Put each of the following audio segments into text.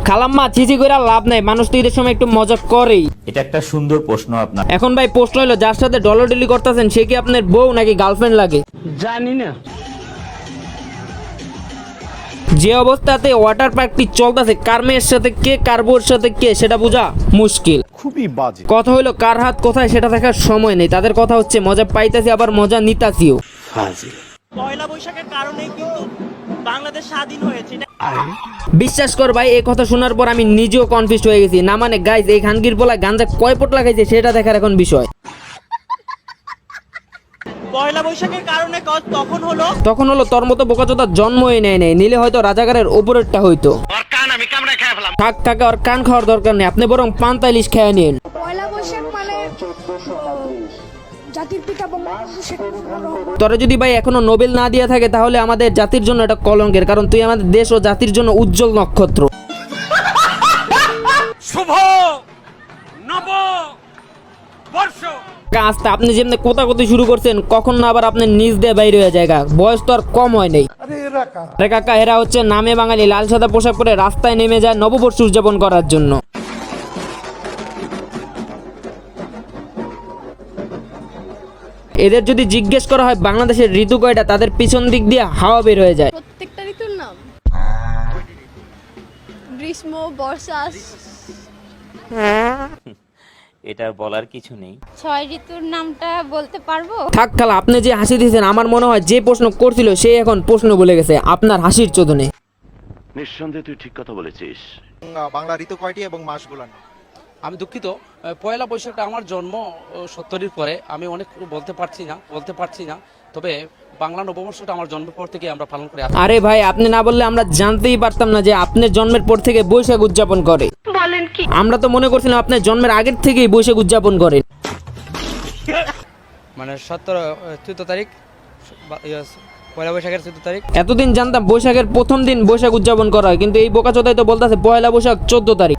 খালাম্মা চিচি করে লাভ নাই, মানুষ তো ঈদের সময় একটু মজা করেই। এটা একটা সুন্দর প্রশ্ন আপনার। এখন ভাই প্রশ্ন হলো, যার সাথে ডলাডলি করতেছেন সে কি আপনার বউ নাকি গার্লফ্রেন্ড লাগে? জানি না। যে অবস্থাতে ওয়াটার পার্কটি চলতেছে, কার মেয়ের সাথে কে কার বউর সাথে কে সেটা বোঝা মুশকিল। খুবই বাজে কথা হইলো কার হাত কোথায় সেটা দেখার সময় নেই, তাদের কথা হচ্ছে মজা পাইতাছি আবার মজা নিতাছিও। পয়লা বৈশাখের কারণেই কিন্তু বাংলাদেশ স্বাধীন হয়েছে। বিশ্বাস কর ভাই, এই কথা শোনার পর আমি নিজেও কনফিউজ হয়ে গেছি। না মানে গাইজ, এই খানগির পোলা গাঞ্জা কয় পট লাগাইছে সেটা দেখার এখন বিষয়। পয়লা বৈশাখের কারণে তখন হলো তোর মতো বোকাচোদার জন্মই নেয় নাই, নিলে হয়তো রাজাকারের উপরেরটা হইতো। থাক থাকা ওর কান খাওয়ার দরকার নেই, আপনি বরং পান্তা ইলিশ খেয়ে নিন। পয়লা বৈশাখ মানে জাতির পিতা বঙ্গবন্ধু শেখ মুজিবুর। তোরা যদি ভাই এখনো নোবেল না দিয়ে থাকে তাহলে আমাদের জাতির জন্য এটা কলঙ্কের, কারণ তুই আমাদের দেশ ও জাতির জন্য উজ্জ্বল নক্ষত্র। শুভ নব বর্ষ। আস্তে আপনি যেমনি কোতাকুতি শুরু করছেন, কখন না আবার আপনি নিজ দিয়ে বাইরে হয়ে যায়। বয়স তো আর কম হয় নাই। আরে কাকা, এরা হচ্ছে নামে বাঙালি, লাল সাদা পোশাক পরে রাস্তায় নেমে যায় নববর্ষ উদযাপন করার জন্য। এদের যদি জিজ্ঞেস করা হয় বাংলাদেশের ঋতু কয়টা, তাদের পিছন দিক দিয়ে হাওয়া বের হয়ে যায়। প্রত্যেকটা ঋতুর নাম গ্রীষ্ম, বর্ষা। এটা বলার কিছু নেই। 6 ঋতুর নামটা বলতে পারবো? থাক খালা, আপনি যে হাসি দিয়েছেন, আমার মনে হয় যে প্রশ্ন করছিল সে এখন প্রশ্ন বলে গেছে আপনার হাসির চোদনে। নিঃসন্দেহে তুই ঠিক কথা বলেছিস। বাংলা ঋতু কয়টি এবং মাসগুলো না? আমি দুঃখিত, পয়লা বৈশাখটা আমার জন্ম 70-এর পরে, আমি অনেক বলতে পারছি না, তবে বাংলা নববর্ষটা আমার জন্মের পর থেকে আমরা পালন করে আসছি। আরে ভাই, আপনি না বললে আমরা জানতেই পারতাম না যে আপনার জন্মের পর থেকে বৈশাখ উদযাপন করে। বলেন কি? আমরা তো মনে করছিলাম আপনার জন্মের আগের থেকেই বৈশাখ উদযাপন করেন। মানে 14 তারিখ পয়লা বৈশাখের 14 তারিখ। এতদিন জানতাম বৈশাখের প্রথম দিন বৈশাখ উদযাপন করা হয়, কিন্তু এই বোকাচোদাই তো বলতেছে পয়লা বৈশাখ 14 তারিখ।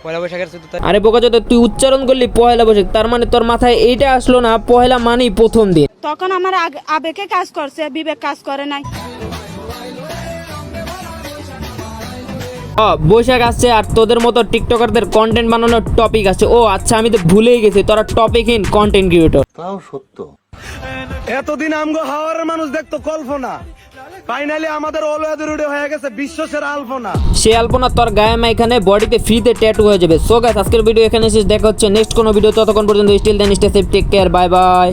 পয়লা বৈশাখের 14 তারিখ। আরে বোকাচোদা, তুই উচ্চারণ করলি পয়লা বৈশাখ, তার মানে তোর মাথায় এইটা আসলো না পয়লা মানেই প্রথম দিন। তখন আমার আবেগে কাজ করছে, বিবেক কাজ করে নাই। বৈশাখ আসছে আর তোদের মতো টিকটকারদের কন্টেন্ট বানানোর টপিক আছে। ও আচ্ছা, আমি তো ভুলেই গেছি, তোরা টপিকহীন কন্টেন্ট ক্রিয়েটর। তাও সত্য। এতদিন আমগো হাওয়ার মানুষ দেখতো কল্পনা, ফাইনালি আমাদের অলওয়েদুরুডে হয়ে গেছে বিশ্ব সেরা আলপনা। সে আলপনা তোর গায়ে এখানে বডিতে ফ্রিতে ট্যাটু হয়ে যাবে। সো গাইস, আজকের ভিডিও এখানে শেষ, দেখা হচ্ছে নেক্সট কোনো ভিডিও। ততক্ষণ পর্যন্ত still then stay safe, take care, bye by.